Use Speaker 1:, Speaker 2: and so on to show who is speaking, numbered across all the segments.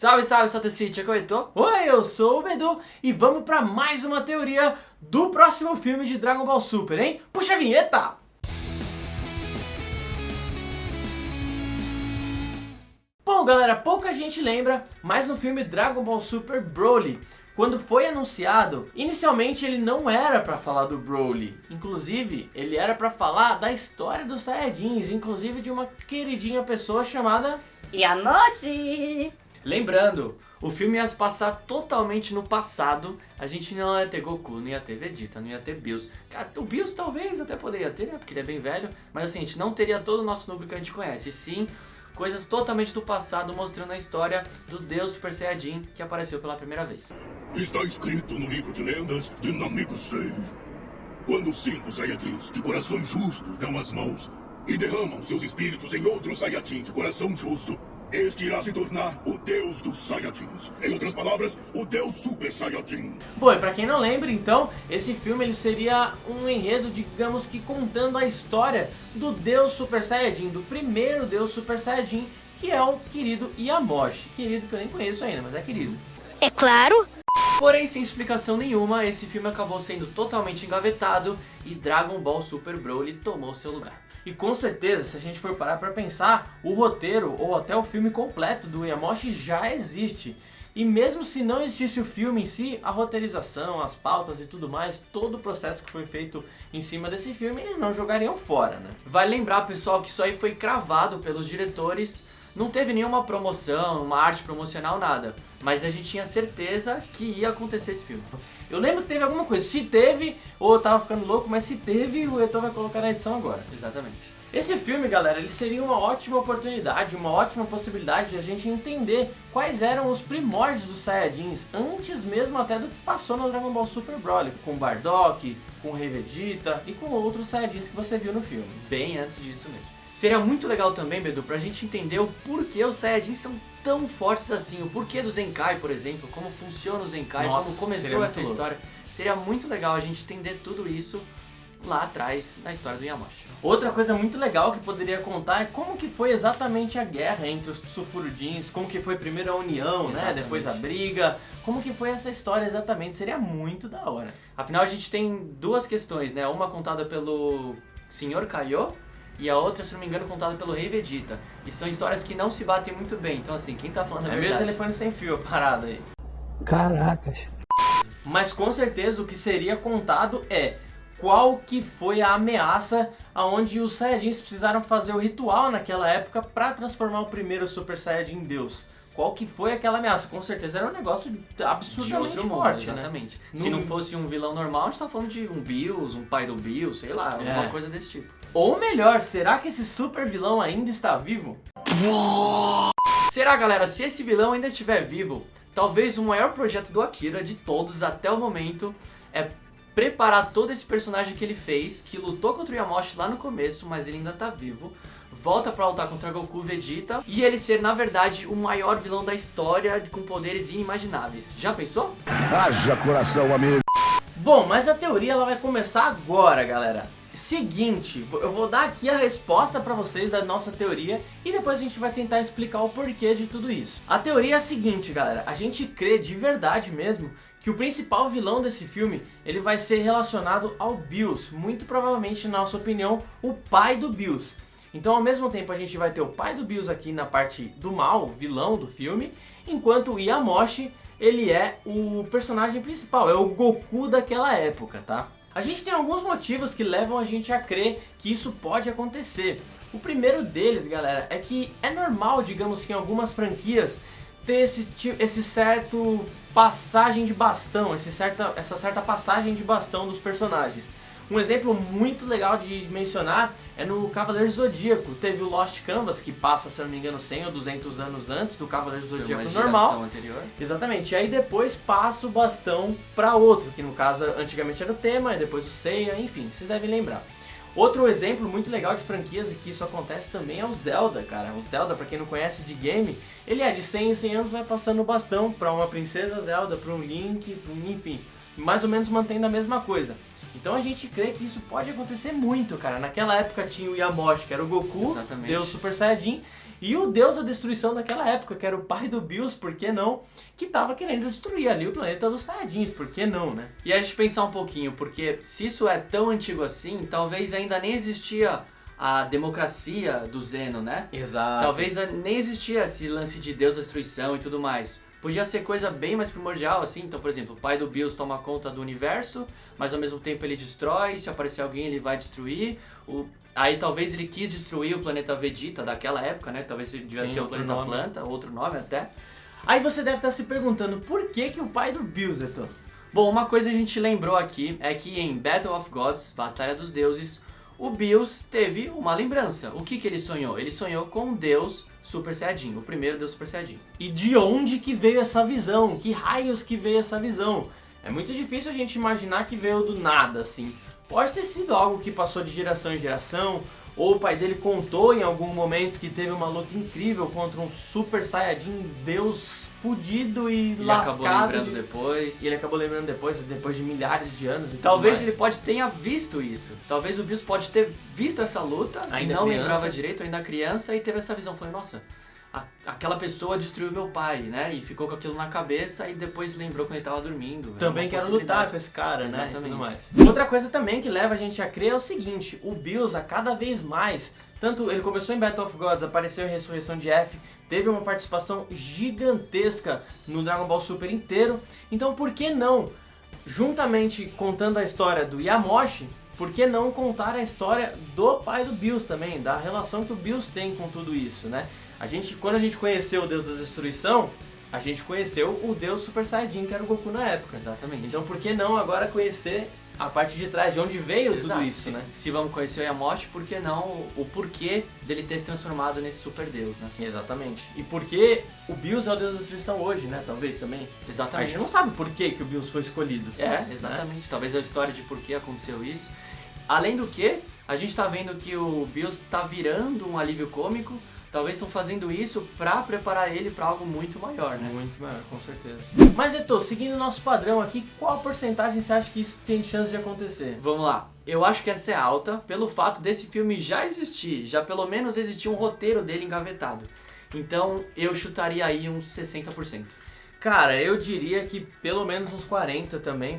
Speaker 1: Salve, salve, Satocity, aqui é o Heitor.
Speaker 2: Oi, eu sou o Bedu e vamos pra mais uma teoria do próximo filme de Dragon Ball Super, hein? Puxa a vinheta! Bom, galera, pouca gente lembra, mas no filme Dragon Ball Super Broly, quando foi anunciado, inicialmente ele não era pra falar do Broly. Inclusive, ele era pra falar da história dos Saiyajins, inclusive de uma queridinha pessoa chamada
Speaker 3: Yamoshi!
Speaker 1: Lembrando, o filme ia se passar totalmente no passado. A gente não ia ter Goku, não ia ter Vegeta, não ia ter Bills. O Bills talvez até poderia ter, né? Porque ele é bem velho. Mas assim, a gente não teria todo o nosso núcleo que a gente conhece. E sim, coisas totalmente do passado, mostrando a história do Deus Super Saiyajin que apareceu pela primeira vez.
Speaker 4: Está escrito no livro de lendas de Nameku 6. Quando 5 Saiyajins de coração justos dão as mãos e derramam seus espíritos em outro Saiyajin de coração justo, este irá se tornar o Deus dos Saiyajins. Em outras palavras, o Deus Super Saiyajin.
Speaker 2: Bom, e pra quem não lembra, então, esse filme ele seria um enredo, digamos que contando a história do Deus Super Saiyajin, do primeiro Deus Super Saiyajin, que é o querido Yamoshi. Querido que eu nem conheço ainda, mas é querido.
Speaker 3: É claro!
Speaker 1: Porém, sem explicação nenhuma, esse filme acabou sendo totalmente engavetado e Dragon Ball Super Broly tomou seu lugar.
Speaker 2: E com certeza, se a gente for parar pra pensar, o roteiro ou até o filme completo do Yamoshi já existe. E mesmo se não existisse o filme em si, a roteirização, as pautas e tudo mais, todo o processo que foi feito em cima desse filme, eles não jogariam fora, né?
Speaker 1: Vale lembrar, pessoal, que isso aí foi cravado pelos diretores. Não teve nenhuma promoção, uma arte promocional, nada. Mas a gente tinha certeza que ia acontecer esse filme.
Speaker 2: Eu lembro que teve alguma coisa, se teve, ou eu tava ficando louco, mas se teve, o Heitor vai colocar na edição agora.
Speaker 1: Exatamente.
Speaker 2: Esse filme, galera, ele seria uma ótima oportunidade, uma ótima possibilidade de a gente entender quais eram os primórdios dos Saiyajins, antes mesmo até do que passou no Dragon Ball Super Broly, com Bardock, com Rei Vegeta e com outros Saiyajins que você viu no filme.
Speaker 1: Bem antes disso mesmo. Seria muito legal também, Bedu, pra gente entender o porquê os Saiyajins são tão fortes assim, o porquê do Zenkai, por exemplo, como funciona o Zenkai,
Speaker 2: Nossa,
Speaker 1: como começou essa história. Seria muito legal a gente entender tudo isso lá atrás na história do Yamoshi.
Speaker 2: Outra coisa muito legal que poderia contar é como que foi exatamente a guerra entre os Sufurudins, como que foi primeiro a união, né,
Speaker 1: Exatamente.
Speaker 2: depois a briga, como que foi essa história exatamente, seria muito da hora.
Speaker 1: Afinal, a gente tem duas questões, né? Uma contada pelo Sr. Kaiô e a outra, se não me engano, contada pelo Rei Vegeta. E são histórias que não se batem muito bem. Então, assim, quem tá falando a
Speaker 2: É meio
Speaker 1: verdade?
Speaker 2: telefone sem fio, a parada aí.
Speaker 5: Caracas.
Speaker 2: Mas com certeza o que seria contado é qual que foi a ameaça aonde os Saiyajins precisaram fazer o ritual naquela época para transformar o primeiro Super Saiyajin em Deus. Qual que foi aquela ameaça? Com certeza era um negócio
Speaker 1: De
Speaker 2: absurdamente
Speaker 1: outro mundo,
Speaker 2: forte, né?
Speaker 1: exatamente. Se não fosse um vilão normal, a gente tá falando de um Bills, um pai do Bills, sei lá, alguma coisa desse tipo.
Speaker 2: Ou melhor, será que esse super vilão ainda está vivo?
Speaker 1: Será, galera, se esse vilão ainda estiver vivo, talvez o maior projeto do Akira de todos até o momento é preparar todo esse personagem que ele fez, que lutou contra o Yamoshi lá no começo, mas ele ainda tá vivo, volta pra lutar contra Goku, Vegeta, e ele ser, na verdade, o maior vilão da história com poderes inimagináveis. Já pensou?
Speaker 4: Haja coração, amigo.
Speaker 2: Bom, mas a teoria ela vai começar agora, galera. Seguinte, eu vou dar aqui a resposta pra vocês da nossa teoria e depois a gente vai tentar explicar o porquê de tudo isso. A teoria é a seguinte, galera, a gente crê de verdade mesmo que o principal vilão desse filme ele vai ser relacionado ao Bills, muito provavelmente, na nossa opinião, o pai do Bills. Então, ao mesmo tempo, a gente vai ter o pai do Bills aqui na parte do mal, o vilão do filme, enquanto o Yamoshi, ele é o personagem principal, é o Goku daquela época, tá? A gente tem alguns motivos que levam a gente a crer que isso pode acontecer. O primeiro deles, galera, é que é normal, digamos que em algumas franquias, ter esse certo passagem de bastão, essa certa passagem de bastão dos personagens. Um exemplo muito legal de mencionar é no Cavaleiro Zodíaco. Teve o Lost Canvas, que passa, se eu não me engano, 100 ou 200 anos antes do Cavaleiro Zodíaco normal.
Speaker 1: Anterior.
Speaker 2: Exatamente, e aí depois passa o bastão para outro, que no caso antigamente era o Tema, e depois o Seiya, enfim, vocês devem lembrar. Outro exemplo muito legal de franquias e que isso acontece também é o Zelda, cara. O Zelda, pra quem não conhece de game, ele é de 100 em 100 anos, vai passando o bastão pra uma princesa Zelda, pra um Link, enfim, mais ou menos mantendo a mesma coisa. Então a gente crê que isso pode acontecer muito, cara. Naquela época tinha o Yamoshi, que era o Goku,
Speaker 1: Exatamente.
Speaker 2: Deus Super Saiyajin, E o deus da destruição daquela época, que era o pai do Bills, por que não? Que tava querendo destruir ali o planeta dos Saiyajins, por que não, né?
Speaker 1: E a gente pensar um pouquinho, porque se isso é tão antigo assim, talvez ainda nem existia a democracia do Zeno, né?
Speaker 2: Exato.
Speaker 1: Talvez nem existia esse lance de Deus da destruição e tudo mais. Podia ser coisa bem mais primordial, assim. Então, por exemplo, o pai do Bills toma conta do universo, mas ao mesmo tempo ele destrói. Se aparecer alguém, ele vai destruir. Aí talvez ele quis destruir o planeta Vegeta daquela época, né? Talvez ele devia ser o planeta
Speaker 2: nome.
Speaker 1: Planta, outro nome até.
Speaker 2: Aí você deve estar se perguntando, por que o pai do Bills, Eto?
Speaker 1: Bom, uma coisa a gente lembrou aqui é que em Battle of Gods, Batalha dos Deuses, o Bills teve uma lembrança. O que ele sonhou? Ele sonhou com um deus Super Saiyajin, o primeiro deus Super Saiyajin.
Speaker 2: E de onde que veio essa visão? Que raios que veio essa visão? É muito difícil a gente imaginar que veio do nada, assim. Pode ter sido algo que passou de geração em geração, ou o pai dele contou em algum momento que teve uma luta incrível contra um Super Saiyajin deus fudido e
Speaker 1: Ele
Speaker 2: lascado.
Speaker 1: acabou lembrando depois.
Speaker 2: E ele acabou lembrando depois de milhares de anos e tudo
Speaker 1: Talvez
Speaker 2: mais.
Speaker 1: ele pode tenha visto isso. Talvez o Bills pode ter visto essa luta
Speaker 2: Ainda
Speaker 1: e não
Speaker 2: criança.
Speaker 1: lembrava direito, ainda criança, e teve essa visão. Falei, nossa, aquela pessoa destruiu meu pai, né? E ficou com aquilo na cabeça e depois lembrou quando ele tava dormindo.
Speaker 2: Também
Speaker 1: É uma
Speaker 2: quero
Speaker 1: possibilidade.
Speaker 2: lutar com esse cara, né? E
Speaker 1: Exatamente.
Speaker 2: tudo mais. Outra coisa também que leva a gente a crer é o seguinte, o Bills a cada vez mais, tanto ele começou em Battle of Gods, apareceu em Ressurreição de F, teve uma participação gigantesca no Dragon Ball Super inteiro, então por que não, juntamente contando a história do Yamoshi, por que não contar a história do pai do Bills também, da relação que o Bills tem com tudo isso, né? Quando a gente conheceu o Deus da Destruição, a gente conheceu o Deus Super Saiyajin, que era o Goku na época.
Speaker 1: Exatamente.
Speaker 2: Então por que não agora conhecer a parte de trás, de onde veio
Speaker 1: Exato.
Speaker 2: tudo isso, né?
Speaker 1: Se vamos conhecer o Yamoshi, por que não o porquê dele ter se transformado nesse super deus, né?
Speaker 2: Exatamente. E por que o Bills é o Deus da Destruição hoje, né? Talvez também. A
Speaker 1: Exatamente.
Speaker 2: gente não sabe por que o Bills foi escolhido.
Speaker 1: É, exatamente. Talvez a história de por que aconteceu isso. Além do que, a gente tá vendo que o Bills tá virando um alívio cômico. Talvez estão fazendo isso pra preparar ele pra algo muito maior, né?
Speaker 2: Muito maior, com certeza. Mas, Eto, seguindo o nosso padrão aqui, qual a porcentagem você acha que isso tem chance de acontecer?
Speaker 1: Vamos lá. Eu acho que essa é alta pelo fato desse filme já existir. Já pelo menos existir um roteiro dele engavetado. Então eu chutaria aí uns 60%.
Speaker 2: Cara, eu diria que pelo menos uns 40% também,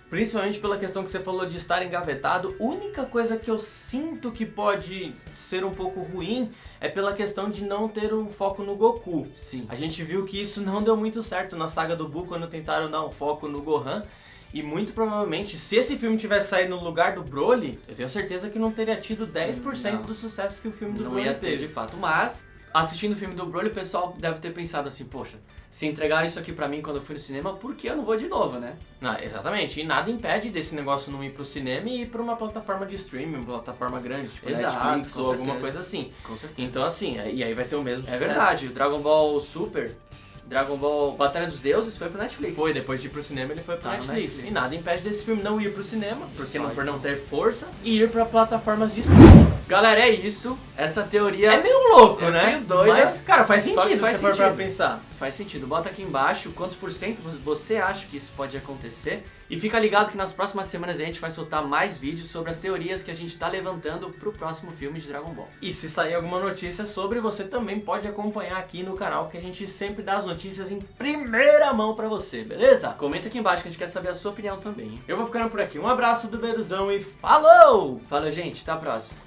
Speaker 2: principalmente pela questão que você falou de estar engavetado. A única coisa que eu sinto que pode ser um pouco ruim é pela questão de não ter um foco no Goku.
Speaker 1: Sim.
Speaker 2: A gente viu que isso não deu muito certo na saga do Buu quando tentaram dar um foco no Gohan. E muito provavelmente, se esse filme tivesse saído no lugar do Broly, eu tenho certeza que não teria tido 10%
Speaker 1: Não.
Speaker 2: do sucesso que o filme do
Speaker 1: Não
Speaker 2: Broly
Speaker 1: ia ter
Speaker 2: teve.
Speaker 1: de fato. Mas, assistindo o filme do Broly, o pessoal deve ter pensado assim, poxa, se entregaram isso aqui pra mim quando eu fui no cinema, por que eu não vou de novo, né?
Speaker 2: Não, exatamente, e nada impede desse negócio não ir pro cinema e ir pra uma plataforma de streaming, uma plataforma grande, tipo
Speaker 1: Exato,
Speaker 2: Netflix
Speaker 1: com
Speaker 2: ou alguma
Speaker 1: certeza.
Speaker 2: coisa assim.
Speaker 1: Com certeza.
Speaker 2: Então assim, e aí vai ter o mesmo
Speaker 1: É
Speaker 2: sucesso.
Speaker 1: verdade, o Dragon Ball Super, Dragon Ball Batalha dos Deuses foi pro Netflix.
Speaker 2: Foi, depois de ir pro cinema ele foi pro
Speaker 1: Tá no
Speaker 2: Netflix.
Speaker 1: Netflix.
Speaker 2: E nada impede desse filme não ir pro cinema, porque
Speaker 1: Só
Speaker 2: por
Speaker 1: então.
Speaker 2: não ter força, e ir pra plataformas de streaming.
Speaker 1: Galera, é isso. Essa teoria
Speaker 2: É meio louco,
Speaker 1: É
Speaker 2: né?
Speaker 1: meio doida.
Speaker 2: Mas, cara, faz
Speaker 1: Só que
Speaker 2: sentido
Speaker 1: faz
Speaker 2: se for pra
Speaker 1: sentido.
Speaker 2: pensar.
Speaker 1: faz sentido. Bota aqui embaixo quantos por cento você acha que isso pode acontecer. E fica ligado que nas próximas semanas a gente vai soltar mais vídeos sobre as teorias que a gente tá levantando pro próximo filme de Dragon Ball.
Speaker 2: E se sair alguma notícia sobre, você também pode acompanhar aqui no canal, que a gente sempre dá as notícias em primeira mão pra você, beleza?
Speaker 1: Comenta aqui embaixo que a gente quer saber a sua opinião também, hein?
Speaker 2: Eu vou ficando por aqui. Um abraço do Beduzão e falou!
Speaker 1: Falou, gente. Até a próxima.